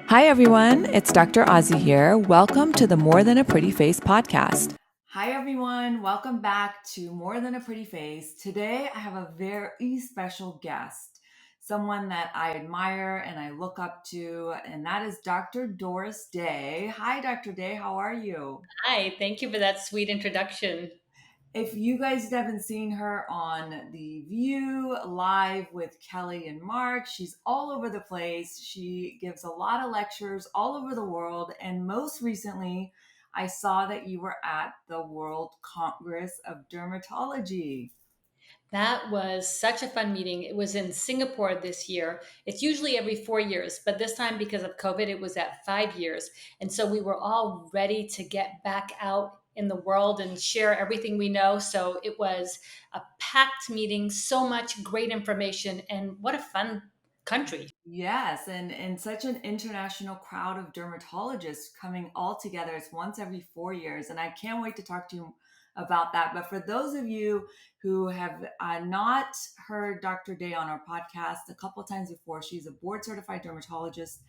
Hi, everyone. It's Dr. Ozzy here. Welcome to the More Than a Pretty Face podcast. Hi, everyone. Welcome back to More Than a Pretty Face. Today, I have a very special guest, someone that I admire and I look up to, and that is Dr. Doris Day. Hi, Dr. Day. How are you? Hi, thank you for that sweet introduction. If you guys haven't seen her on The View live with Kelly and Mark, she's all over the place. She gives a lot of lectures all over the world. And most recently, I saw that you were at the World Congress of Dermatology. That was such a fun meeting. It was in Singapore this year. It's usually every 4 years, but this time because of COVID, it was at 5 years. And so we were all ready to get back out in the world and share everything we know. So it was a packed meeting, so much great information, and what a fun country. Yes, and such an international crowd of dermatologists coming all together. It's once every 4 years, and I can't wait to talk to you about that. But for those of you who have not heard Dr. Day on our podcast a couple times before, she's a board certified dermatologist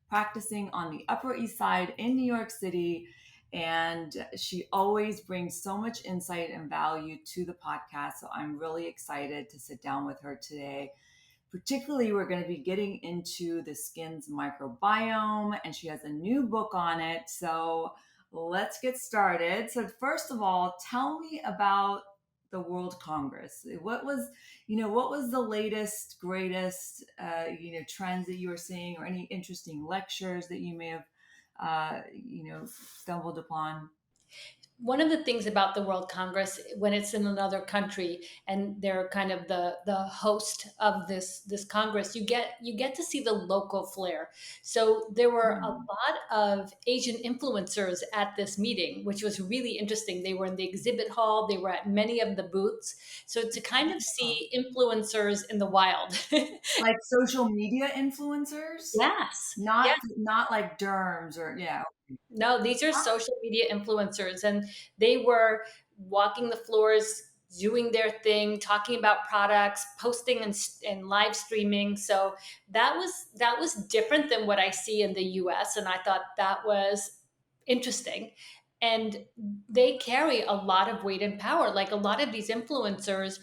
practicing on the Upper East Side in New York City. And she always brings so much insight and value to the podcast. So I'm really excited to sit down with her today. Particularly, we're going to be getting into the skin's microbiome, and she has a new book on it. So let's get started. So, first of all, tell me about the World Congress. What was the latest, greatest, trends that you were seeing, or any interesting lectures that you may have, stumbled upon? One of the things about the World Congress, when it's in another country and they're kind of the host of this Congress, you get to see the local flair. So there were a Hmm. lot of Asian influencers at this meeting, which was really interesting. They were in the exhibit hall, they were at many of the booths. So to kind of Oh. see influencers in the wild. Like social media influencers, Yes. not like derms or yeah. No, these are social media influencers, and they were walking the floors, doing their thing, talking about products, posting and live streaming. So that was different than what I see in the U.S., and I thought that was interesting. And they carry a lot of weight and power. Like a lot of these influencers,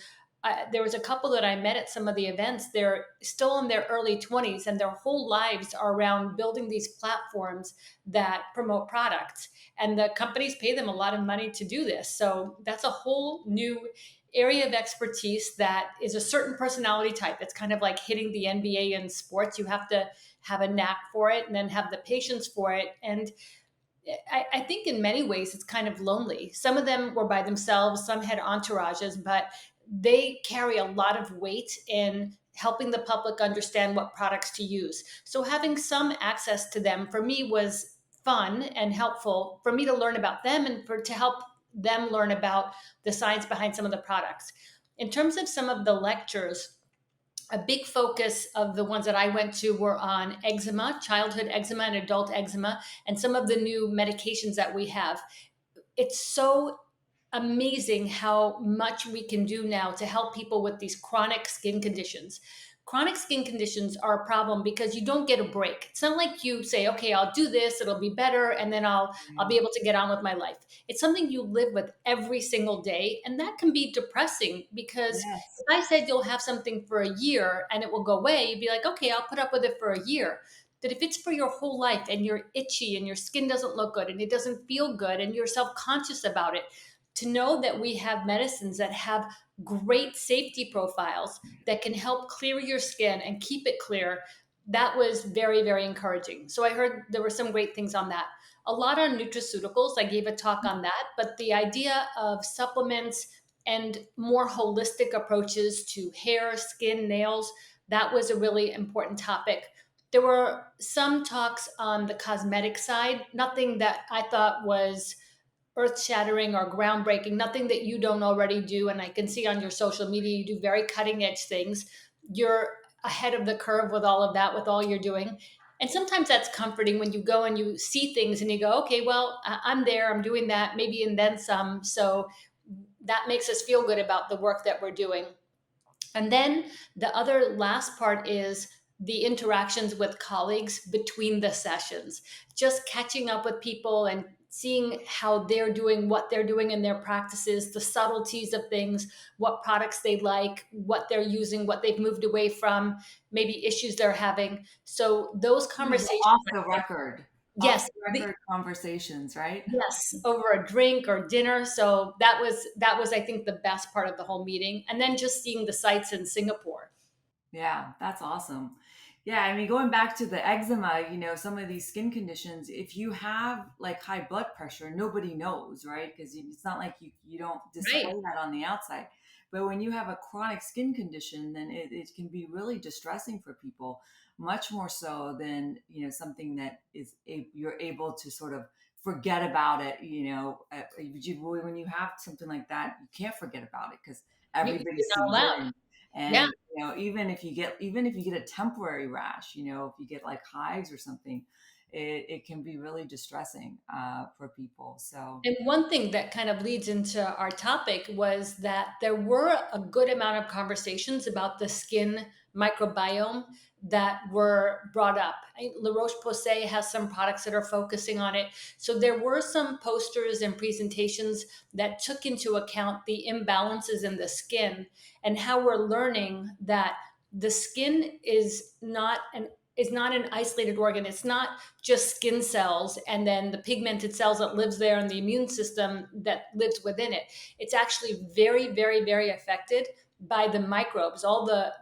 there was a couple that I met at some of the events. They're still in their early 20s, and their whole lives are around building these platforms that promote products, and the companies pay them a lot of money to do this. So that's a whole new area of expertise that is a certain personality type. It's kind of like hitting the NBA in sports. You have to have a knack for it and then have the patience for it. And I think in many ways it's kind of lonely. Some of them were by themselves, some had entourages, but they carry a lot of weight in helping the public understand what products to use. So having some access to them for me was fun and helpful for me to learn about them and for to help them learn about the science behind some of the products. In terms of some of the lectures, a big focus of the ones that I went to were on eczema, childhood eczema, and adult eczema, and some of the new medications that we have. It's so amazing how much we can do now to help people with these chronic skin conditions. Chronic skin conditions are a problem because you don't get a break. It's not like you say, okay, I'll do this, it'll be better, and then I'll be able to get on with my life. It's something you live with every single day, and that can be depressing because Yes. if I said you'll have something for a year and it will go away, you'd be like, okay, I'll put up with it for a year. But if it's for your whole life and you're itchy and your skin doesn't look good and it doesn't feel good and you're self-conscious about it, to know that we have medicines that have great safety profiles that can help clear your skin and keep it clear, that was very, very encouraging. So I heard there were some great things on that. A lot on nutraceuticals. I gave a talk on that, but the idea of supplements and more holistic approaches to hair, skin, nails, that was a really important topic. There were some talks on the cosmetic side, nothing that I thought was earth shattering or groundbreaking, nothing that you don't already do. And I can see on your social media, you do very cutting edge things. You're ahead of the curve with all of that, with all you're doing. And sometimes that's comforting when you go and you see things and you go, okay, well, I'm there, I'm doing that, maybe, and then some. So that makes us feel good about the work that we're doing. And then the other last part is the interactions with colleagues between the sessions, just catching up with people and seeing how they're doing, what they're doing in their practices, the subtleties of things, what products they like, what they're using, what they've moved away from, maybe issues they're having. So those Yeah, the conversations, off yes, the record conversations, right? yes, over a drink or dinner. So that was I think the best part of the whole meeting. And then just seeing the sights in Singapore. Yeah, that's awesome. Yeah, I mean, going back to the eczema, some of these skin conditions, if you have like high blood pressure, nobody knows, right? Because it's not like you don't display Right. that on the outside. But when you have a chronic skin condition, then it can be really distressing for people, much more so than, something that you're able to sort of forget about it. When you have something like that, you can't forget about it because everybody You're not sees it. allowed. Yeah. And even if you get a temporary rash, if you get like hives or something, it can be really distressing for people. So And one thing that kind of leads into our topic was that there were a good amount of conversations about the skin microbiome that were brought up. La Roche-Posay has some products that are focusing on it. So there were some posters and presentations that took into account the imbalances in the skin and how we're learning that the skin is not an isolated organ. It's not just skin cells and then the pigmented cells that lives there and the immune system that lives within it. It's actually very, very, very affected by the microbes, all the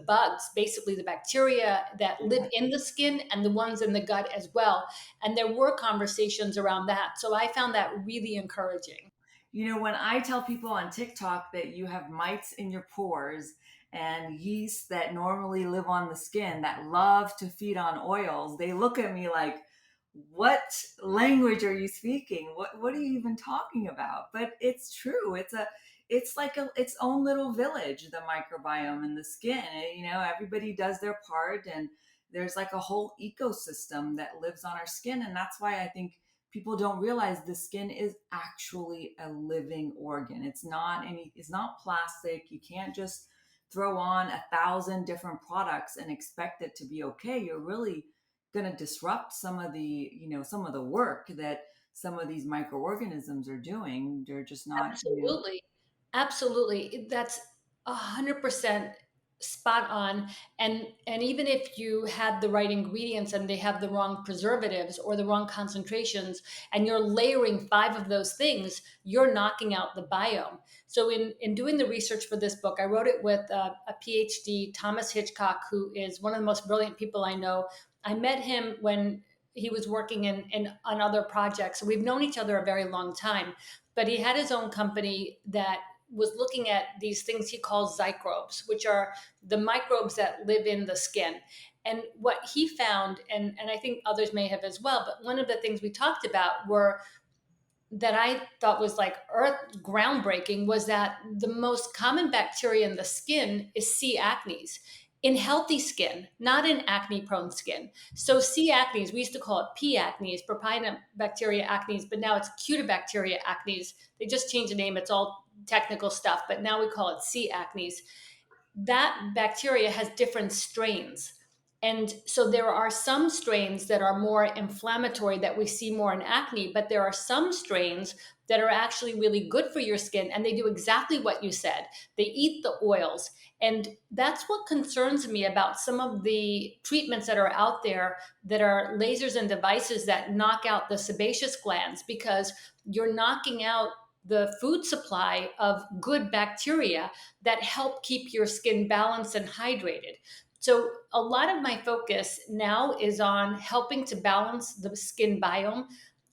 bugs, basically the bacteria that live in the skin and the ones in the gut as well. And there were conversations around that. So I found that really encouraging. when I tell people on TikTok that you have mites in your pores and yeast that normally live on the skin that love to feed on oils, they look at me like, what language are you speaking? What are you even talking about? But it's true. It's like its own little village, the microbiome in the skin. Everybody does their part, and there's like a whole ecosystem that lives on our skin. And that's why I think people don't realize the skin is actually a living organ. It's not plastic. You can't just throw on 1,000 different products and expect it to be okay. You're really going to disrupt some of the work that some of these microorganisms are doing. They're just not. Absolutely. Absolutely. That's 100% spot on. And even if you had the right ingredients and they have the wrong preservatives or the wrong concentrations, and you're layering five of those things, you're knocking out the biome. So in doing the research for this book, I wrote it with a PhD, Thomas Hitchcock, who is one of the most brilliant people I know. I met him when he was working on other projects. So we've known each other a very long time, but he had his own company that was looking at these things he calls zycrobes, which are the microbes that live in the skin. And what he found, and I think others may have as well, but one of the things we talked about were that I thought was like earth groundbreaking was that the most common bacteria in the skin is C. acnes in healthy skin, not in acne prone skin. So C. acnes, we used to call it P. acnes, propionibacteria acnes, but now it's Cutibacteria acnes. They just changed the name. It's all technical stuff, but now we call it C. acnes. That bacteria has different strains. And so there are some strains that are more inflammatory that we see more in acne, but there are some strains that are actually really good for your skin and they do exactly what you said. They eat the oils. And that's what concerns me about some of the treatments that are out there that are lasers and devices that knock out the sebaceous glands because you're knocking out the food supply of good bacteria that help keep your skin balanced and hydrated. So, a lot of my focus now is on helping to balance the skin biome.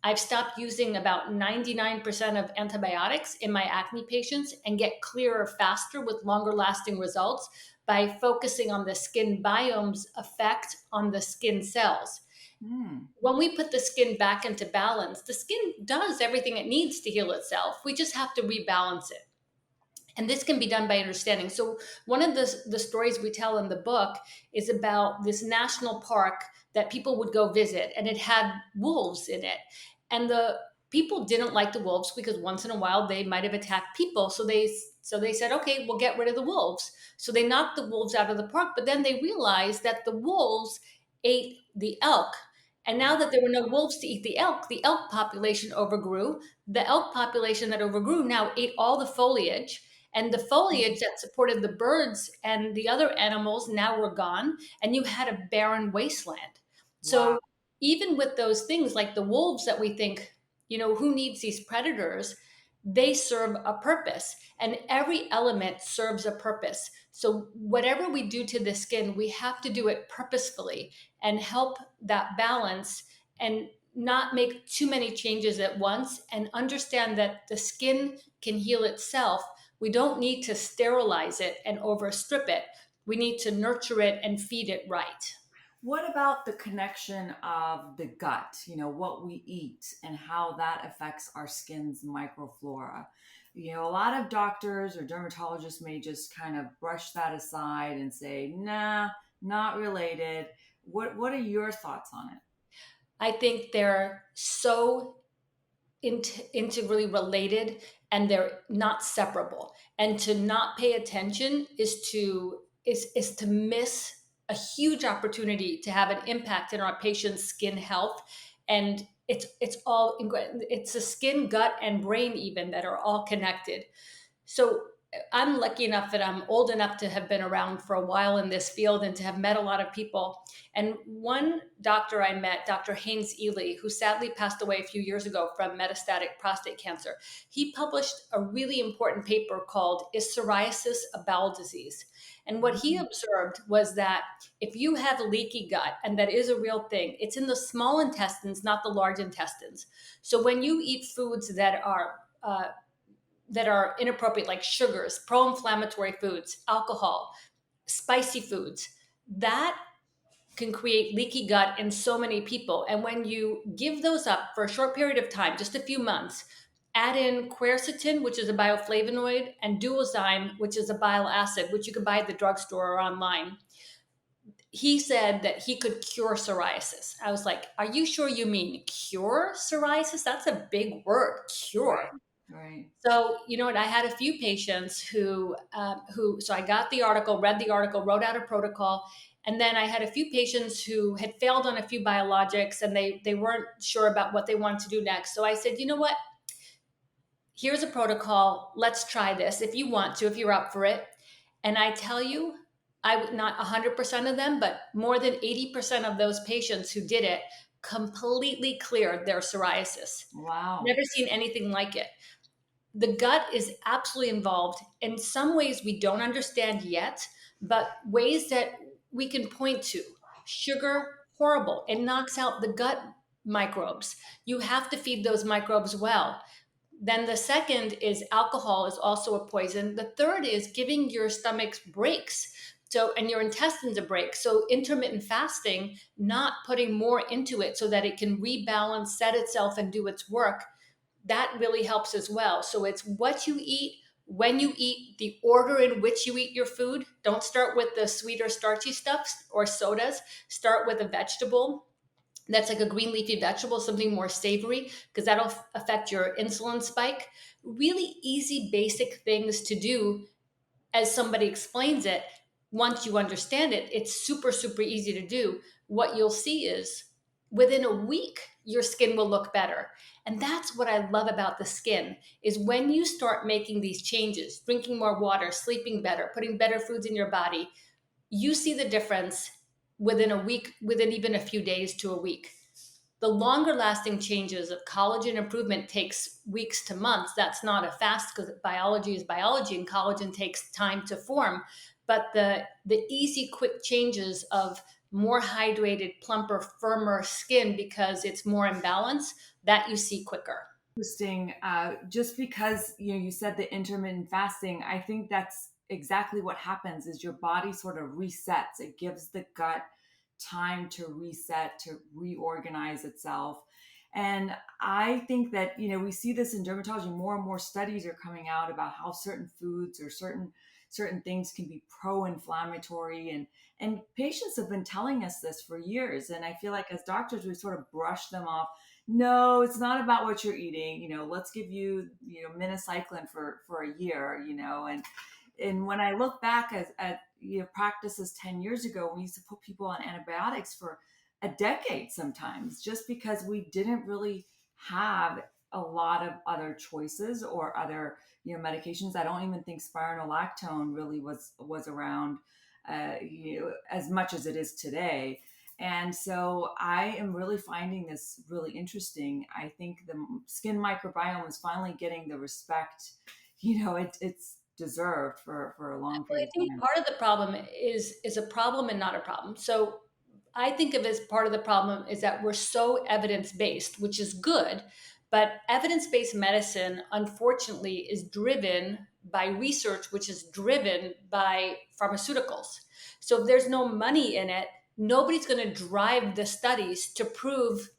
I've stopped using about 99% of antibiotics in my acne patients and get clearer faster with longer lasting results by focusing on the skin biome's effect on the skin cells. Hmm. When we put the skin back into balance, the skin does everything it needs to heal itself. We just have to rebalance it. And this can be done by understanding. So, one of the stories we tell in the book is about this national park that people would go visit, and it had wolves in it. And the people didn't like the wolves because once in a while they might have attacked people. So they said, okay, we'll get rid of the wolves. So they knocked the wolves out of the park, but then they realized that the wolves ate the elk. And now that there were no wolves to eat the elk population overgrew. The elk population that overgrew now ate all the foliage, and the foliage that supported the birds and the other animals now were gone, and you had a barren wasteland. Wow. So even with those things like the wolves that we think, who needs these predators? They serve a purpose, and every element serves a purpose. So whatever we do to the skin, we have to do it purposefully and help that balance, and not make too many changes at once, and understand that the skin can heal itself. We don't need to sterilize it and overstrip it. We need to nurture it and feed it right. What about the connection of the gut, what we eat and how that affects our skin's microflora? A lot of doctors or dermatologists may just kind of brush that aside and say, nah, not related. What are your thoughts on it? I think they're so integrally related, and they're not separable. And to not pay attention is to miss a huge opportunity to have an impact in our patient's skin health. And it's the skin, gut, and brain even that are all connected. So I'm lucky enough that I'm old enough to have been around for a while in this field and to have met a lot of people. And one doctor I met, Dr. Haynes Ely, who sadly passed away a few years ago from metastatic prostate cancer, he published a really important paper called Is Psoriasis a Bowel Disease? And what he Mm. observed was that if you have leaky gut, and that is a real thing, it's in the small intestines, not the large intestines. So when you eat foods that are inappropriate, like sugars, pro inflammatory foods, alcohol, spicy foods, that can create leaky gut in so many people. And when you give those up for a short period of time, just a few months, add in quercetin, which is a bioflavonoid, and duozyme, which is a bile acid, which you can buy at the drugstore or online. He said that he could cure psoriasis. I was like, are you sure you mean cure psoriasis? That's a big word, Right. cure. Right. So, you know what? I had a few patients so I got the article, read the article, wrote out a protocol. And then I had a few patients who had failed on a few biologics, and they weren't sure about what they wanted to do next. So I said, you know what? Here's a protocol. Let's try this if you want to, if you're up for it. And I tell you, I would not 100% of them, but more than 80% of those patients who did it completely cleared their psoriasis. Wow. Never seen anything like it. The gut is absolutely involved in some ways we don't understand yet, but ways that we can point to. Sugar, horrible. It knocks out the gut microbes. You have to feed those microbes well. Then the second is alcohol is also a poison. The third is giving your stomach breaks. So, and your intestines a break. So intermittent fasting, not putting more into it so that it can rebalance, set itself, and do its work, that really helps as well. So it's what you eat, when you eat, the order in which you eat your food. Don't start with the sweeter, starchy stuff or sodas. Start with a vegetable that's like a green leafy vegetable, something more savory, because that'll affect your insulin spike. Really easy, basic things to do as somebody explains it. Once you understand it, it's super, super easy to do. What you'll see is within a week, your skin will look better. And that's what I love about the skin is when you start making these changes, drinking more water, sleeping better, putting better foods in your body, you see the difference within a week, within even a few days to a week. The longer lasting changes of collagen improvement takes weeks to months. That's not a fast, because biology is biology and collagen takes time to form. But the easy, quick changes of more hydrated, plumper, firmer skin because it's more in balance, that you see quicker. Interesting. Just because you said the intermittent fasting, I think that's exactly what happens. Is your body sort of resets. It gives the gut time to reset, to reorganize itself. And I think that we see this in dermatology. More and more studies are coming out about how certain foods or certain things can be pro-inflammatory, and patients have been telling us this for years. And I feel like as doctors we sort of brush them off, No, it's not about what you're eating. Let's give you, minocycline for a year, and when I look back at practices 10 years ago, we used to put people on antibiotics for a decade sometimes, just because we didn't really have a lot of other choices or other, medications. I don't even think spironolactone really was around, as much as it is today. And so I am really finding this really interesting. I think the skin microbiome is finally getting the respect, it's deserved for a long Well, I period of think time. part of the problem is a problem and not a problem. So I think of as part of the problem is that we're so evidence based, which is good, but evidence based medicine, unfortunately, is driven by research, which is driven by pharmaceuticals. So if there's no money in it, nobody's going to drive the studies to prove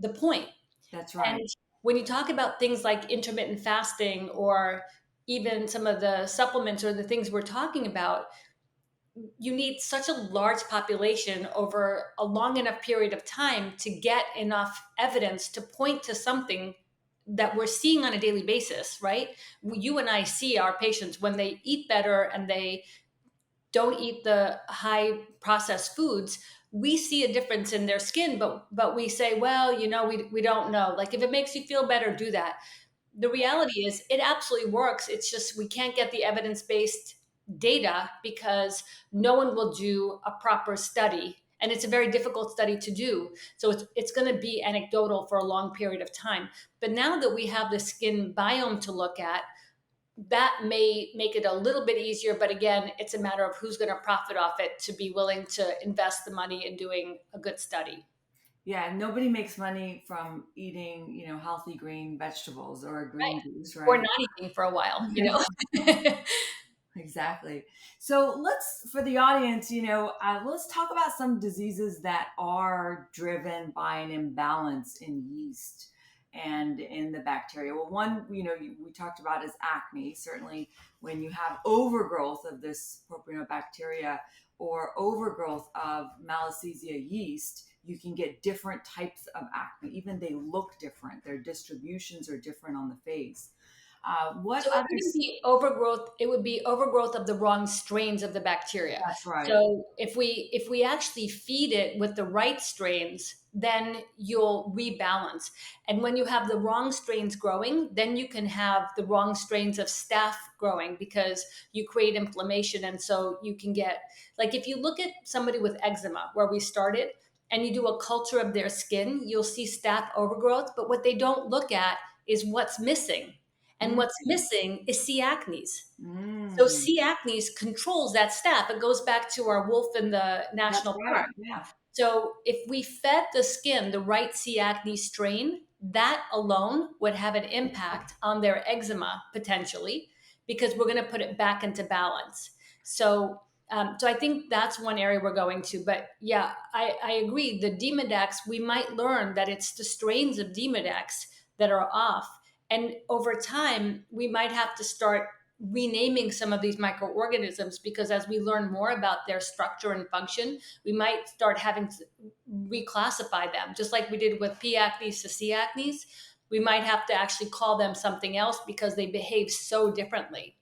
the point. That's And right. when you talk about things like intermittent fasting or even some of the supplements or the things we're talking about, you need such a large population over a long enough period of time to get enough evidence to point to something that we're seeing on a daily basis, right? You and I see our patients when they eat better and they don't eat the high processed foods, we see a difference in their skin, but we say, well, we don't know. Like if it makes you feel better, do that. The reality is it absolutely works. It's just we can't get the evidence-based data because no one will do a proper study. And it's a very difficult study to do. So it's going to be anecdotal for a long period of time. But now that we have the skin biome to look at, that may make it a little bit easier. But again, it's a matter of who's going to profit off it to be willing to invest the money in doing a good study. Yeah, nobody makes money from eating, healthy green vegetables or a Right. green juice, Or right? not eating for a while. Exactly. So for the audience, let's talk about some diseases that are driven by an imbalance in yeast and in the bacteria. Well, one, we talked about is acne. Certainly, when you have overgrowth of this propionobacteria or overgrowth of Malassezia yeast, you can get different types of acne. Even they look different. Their distributions are different on the face. What So it wouldn't others? be overgrowth, it would be overgrowth of the wrong strains of the bacteria. That's right. So if we actually feed it with the right strains, then you'll rebalance. And when you have the wrong strains growing, then you can have the wrong strains of staph growing because you create inflammation. And so you can get, like, if you look at somebody with eczema, where we started, and you do a culture of their skin, you'll see staph overgrowth. But what they don't look at is what's missing, and Mm, what's missing is C. acnes. So mm. C. acnes controls that staph. It goes back to our wolf in the That's national right. park. Yeah. So if we fed the skin the right C. acne strain, that alone would have an impact on their eczema potentially, because we're going to put it back into balance. So I think that's one area we're going to. But yeah, I agree. The Demodex, we might learn that it's the strains of Demodex that are off. And over time, we might have to start renaming some of these microorganisms, because as we learn more about their structure and function, we might start having to reclassify them, just like we did with P. acnes to C. acnes. We might have to actually call them something else because they behave so differently.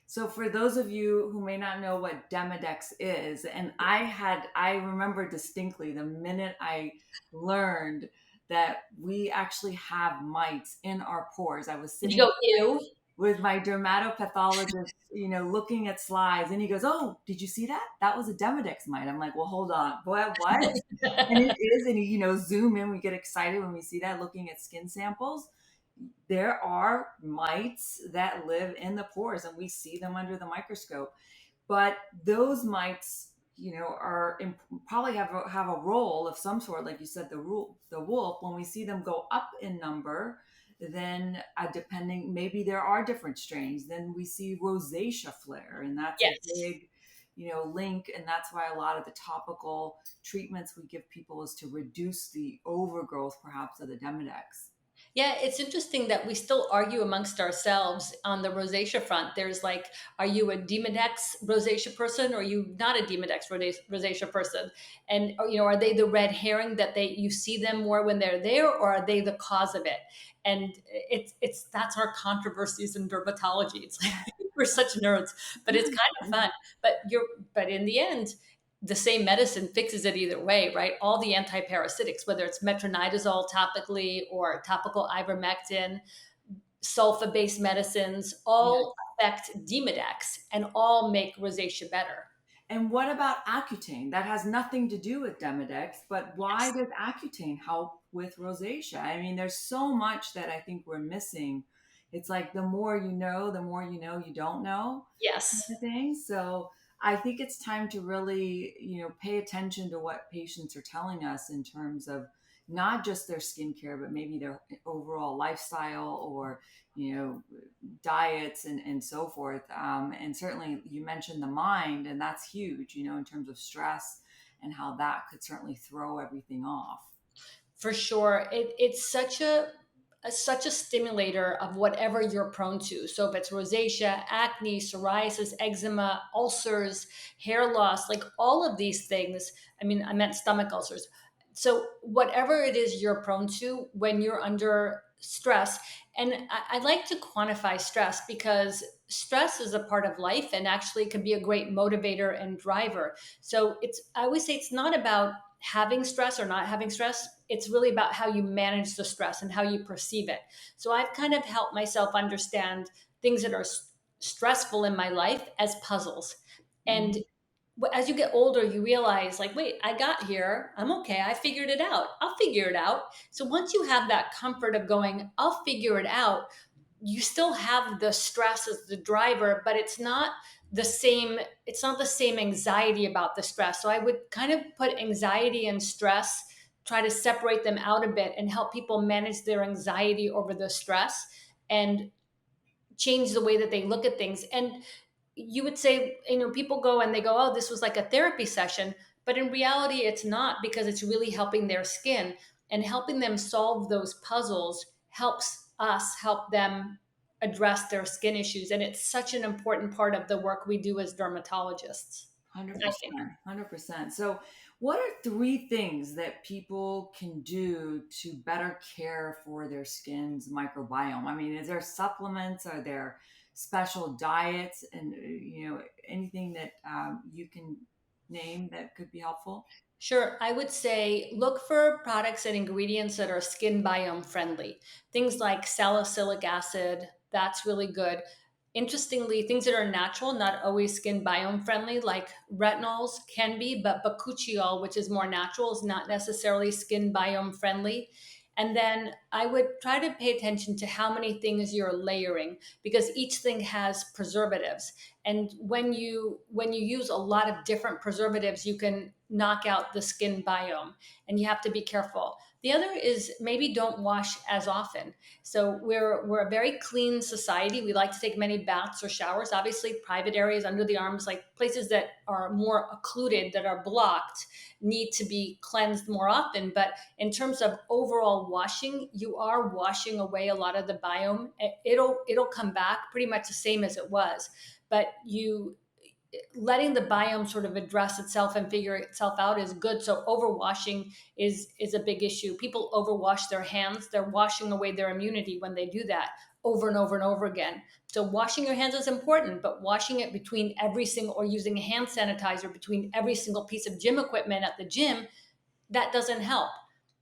So for those of you who may not know what Demodex is, and I remember distinctly the minute I learned that we actually have mites in our pores. I was Did you sitting go, ew? with my dermatopathologist, looking at slides, and he goes, "Oh, did you see that? That was a Demodex mite." I'm like, "Well, hold on, what?" And it is, and zoom in. We get excited when we see that, looking at skin samples. There are mites that live in the pores, and we see them under the microscope. But those mites, probably have a role of some sort, like you said, the wolf. When we see them go up in number, then depending, maybe there are different strains. Then we see rosacea flare, and that's a Yes. big, link. And that's why a lot of the topical treatments we give people is to reduce the overgrowth, perhaps, of the Demodex. Yeah, it's interesting that we still argue amongst ourselves on the rosacea front. There's like, are you a Demodex rosacea person or are you not a Demodex rosacea person? And you know, are they the red herring that they you see them more when they're there, or are they the cause of it? And it's that's our controversies in dermatology. It's like we're such nerds, but it's kind of fun. But you're but in the end, the same medicine fixes it either way, right? All the antiparasitics, whether it's metronidazole topically or topical ivermectin, sulfa-based medicines, Yeah. all affect Demodex and all make rosacea better. And what about Accutane? That has nothing to do with Demodex, but why Yes. does Accutane help with rosacea? I mean, there's so much that I think we're missing. It's like the more you know you don't know kind Yes. of thing. So I think it's time to really, pay attention to what patients are telling us in terms of not just their skincare, but maybe their overall lifestyle or, you know, diets and so forth. And certainly you mentioned the mind, and that's huge, in terms of stress and how that could certainly throw everything off. For sure. It's such a stimulator of whatever you're prone to. So if it's rosacea, acne, psoriasis, eczema, ulcers, hair loss, like all of these things. I mean, I meant stomach ulcers. So whatever it is you're prone to when you're under stress, and I like to quantify stress because stress is a part of life and actually can be a great motivator and driver. So I always say it's not about having stress or not having stress. It's really about how you manage the stress and how you perceive it. So I've kind of helped myself understand things that are stressful in my life as puzzles. And Mhm. as you get older, you realize, like, wait, I got here. I'm okay. I figured it out. I'll figure it out. So once you have that comfort of going, I'll figure it out, you still have the stress as the driver, but it's not the same anxiety about the stress. So I would kind of put anxiety and stress, try to separate them out a bit and help people manage their anxiety over the stress and change the way that they look at things. And you would say, people go and they go, oh, this was like a therapy session. But in reality, it's not, because it's really helping their skin, and helping them solve those puzzles helps us help them address their skin issues. And it's such an important part of the work we do as dermatologists, I think. 100%. 100%. So, what are three things that people can do to better care for their skin's microbiome? I mean, is there supplements? Are there special diets? And, anything that you can name that could be helpful? Sure. I would say look for products and ingredients that are skin biome friendly. Things like salicylic acid, that's really good. Interestingly, things that are natural, not always skin biome friendly, like retinols can be, but bakuchiol, which is more natural, is not necessarily skin biome friendly. And then I would try to pay attention to how many things you're layering, because each thing has preservatives. And when you use a lot of different preservatives, you can knock out the skin biome, and you have to be careful. The other is maybe don't wash as often. So we're a very clean society. We like to take many baths or showers. Obviously, private areas under the arms, like places that are more occluded, that are blocked, need to be cleansed more often. But in terms of overall washing, you are washing away a lot of the biome. It'll come back pretty much the same as it was, but you letting the biome sort of address itself and figure itself out is good. So overwashing is a big issue. People overwash their hands. They're washing away their immunity when they do that over and over and over again. So washing your hands is important, but washing it between every single, or using a hand sanitizer between every single piece of gym equipment at the gym, that doesn't help.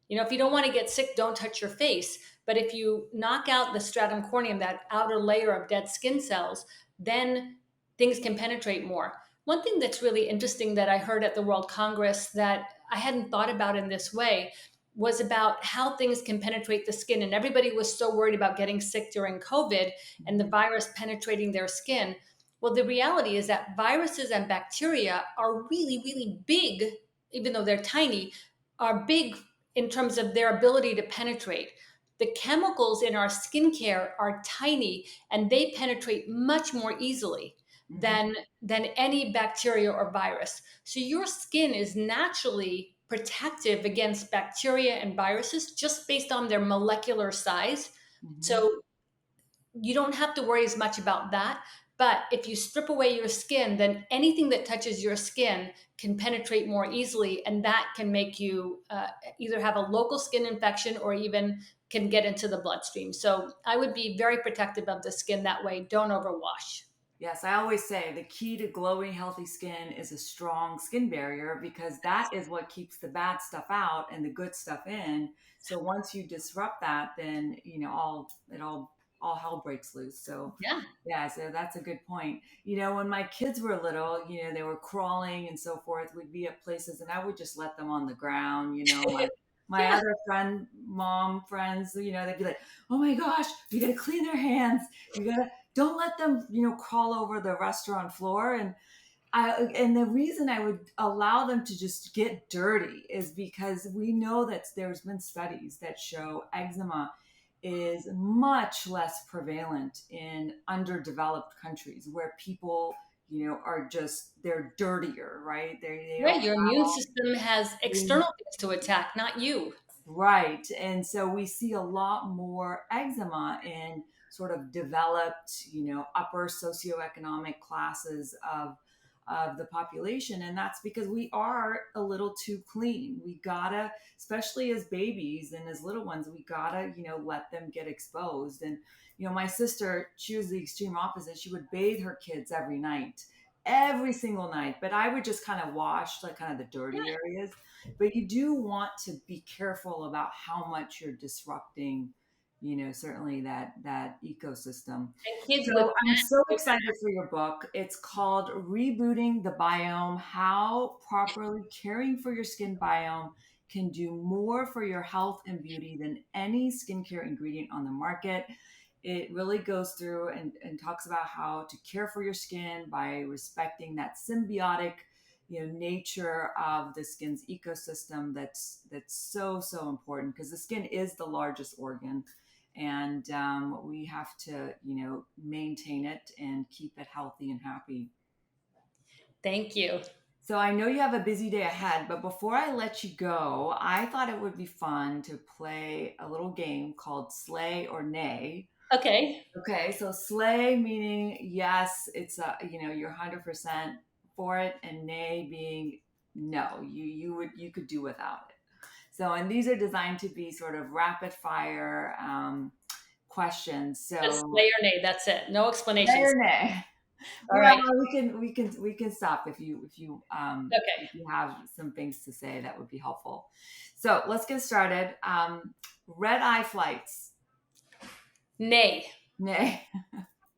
If you don't want to get sick, don't touch your face. But if you knock out the stratum corneum, that outer layer of dead skin cells, then things can penetrate more. One thing that's really interesting that I heard at the World Congress that I hadn't thought about in this way was about how things can penetrate the skin. And everybody was so worried about getting sick during COVID and the virus penetrating their skin. Well, the reality is that viruses and bacteria are really, really big, even though they're tiny, are big in terms of their ability to penetrate. The chemicals in our skincare are tiny, and they penetrate much more easily Mhm. than any bacteria or virus. So your skin is naturally protective against bacteria and viruses just based on their molecular size. Hmm. So you don't have to worry as much about that. But if you strip away your skin, then anything that touches your skin can penetrate more easily, and that can make you either have a local skin infection or even can get into the bloodstream. So I would be very protective of the skin that way. Don't overwash. Yes, I always say the key to glowing, healthy skin is a strong skin barrier because that is what keeps the bad stuff out and the good stuff in. So once you disrupt that, then all hell breaks loose. So Yeah. yeah, so that's a good point. When my kids were little, they were crawling and so forth. We'd be at places, and I would just let them on the ground. My Yeah. other mom friends, they'd be like, "Oh my gosh, you got to clean their hands. You got to don't let them, crawl over the restaurant floor." And the reason I would allow them to just get dirty is because we know that there's been studies that show eczema is much less prevalent in underdeveloped countries where people, are just they're dirtier, right? They Right. don't Your immune system has have external things to attack, not you. right. And so we see a lot more eczema in sort of developed, upper socioeconomic classes of the population. And that's because we are a little too clean. We gotta, especially as babies and as little ones, we gotta, let them get exposed. And, my sister, she was the extreme opposite. She would bathe her kids every night, every single night. But I would just kind of wash like kind of the dirty areas, but you do want to be careful about how much you're disrupting, certainly that ecosystem. And kids with So I'm so acne. excited for your book. It's called Rebooting the Biome: How Properly Caring for Your Skin Biome Can Do More for Your Health and Beauty Than Any Skincare Ingredient on the Market. It really goes through and talks about how to care for your skin by respecting that symbiotic, nature of the skin's ecosystem. That's so important because the skin is the largest organ, and we have to, maintain it and keep it healthy and happy. Thank you. So I know you have a busy day ahead, but before I let you go, I thought it would be fun to play a little game called Slay or Nay. Okay. Okay, so slay meaning yes, it's you're 100% for it, and nay being no, you could do without it. So, and these are designed to be sort of rapid fire questions. Just So lay or nay. That's it. No slay explanations. or nay. All Well, right. we can stop Okay. if you have some things to say that would be helpful. So let's get started. Red eye flights. Nay. Nay.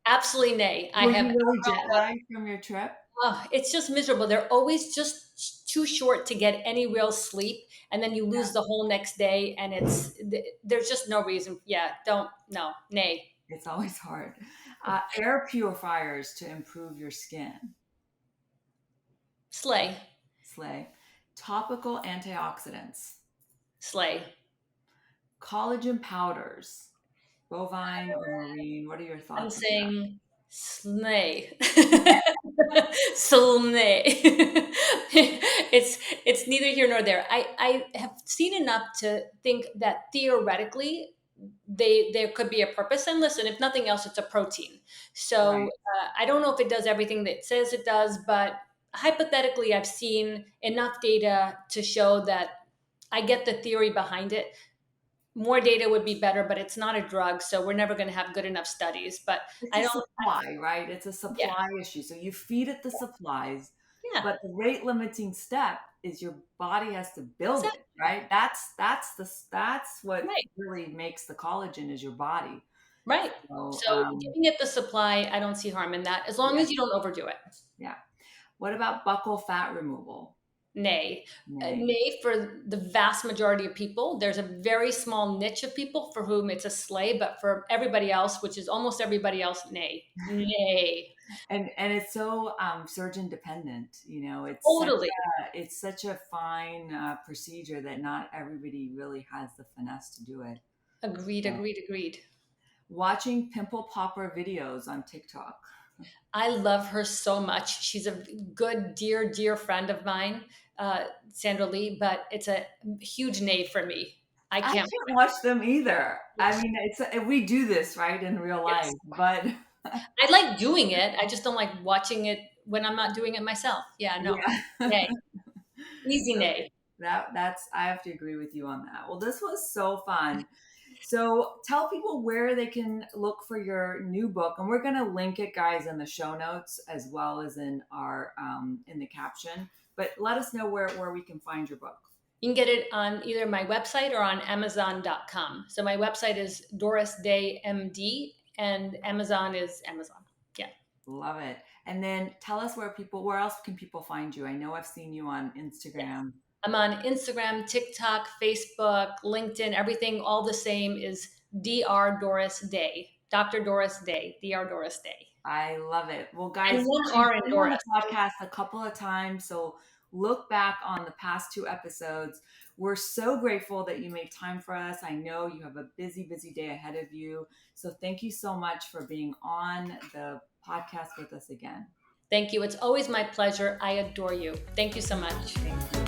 Absolutely nay. I Were have you really jet alcohol. lagged from your trip? Oh, it's just miserable. They're always just too short to get any real sleep, and then you lose the whole next day. And there's just no reason. Yeah, don't no nay. It's always hard. Air purifiers to improve your skin. Slay, Slay. Topical antioxidants. slay. Collagen powders. Bovine or marine. What are your I'm thoughts on that? saying slay. Slay. It's neither here nor there. I have seen enough to think that theoretically there could be a purpose. And listen, if nothing else, it's a protein. So Right. I don't know if it does everything that it says it does, but hypothetically, I've seen enough data to show that I get the theory behind it. More data would be better, but it's not a drug, so we're never going to have good enough studies. But It's I a don't. supply, right? It's a Yeah, supply issue. So you feed it the supplies, yeah, but the rate limiting step is your body has to build it, exactly. right? That's what Right, really makes the collagen is your body. right. So So giving it the supply, I don't see harm in that, as long yeah, as you don't overdo it. yeah. What about buccal fat removal? Nay. Nay. Nay for the vast majority of people. There's a very small niche of people for whom it's a slay, but for everybody else, which is almost everybody else, nay. Nay. And it's so surgeon dependent. Totally. It's such a fine procedure that not everybody really has the finesse to do it. Agreed, So, agreed, agreed. watching pimple popper videos on TikTok. I love her so much. She's a good, dear, dear friend of mine. Sandra Lee, but it's a huge nay for me. I I can't. can't watch them either. I Yes. mean, we do this right in real life, Yes. but I like doing it. I just don't like watching it when I'm not doing it myself. Yeah, no. yeah. Nay. Easy nay. That's I have to agree with you on that. Well, this was so fun. So tell people where they can look for your new book, and we're going to link it, guys, in the show notes as well as in our in the caption. But let us know where we can find your book. You can get it on either my website or on Amazon.com. So my website is Doris Day MD, and Amazon is Amazon. Yeah. Love it. And then tell us where else can people find you? I know I've seen you on Yes. Instagram. I'm on Instagram, TikTok, Facebook, LinkedIn, everything all the same is Dr. Doris Day. Dr. Doris Day, Dr. Doris Day. I love it. Well, And guys, one we've R in been on Doris. the podcast a couple of times, so look back on the past two episodes. We're so grateful that you made time for us. I know you have a busy, busy day ahead of you. So thank you so much for being on the podcast with us again. Thank you. It's always my pleasure. I adore you. Thank you so much. Thank you.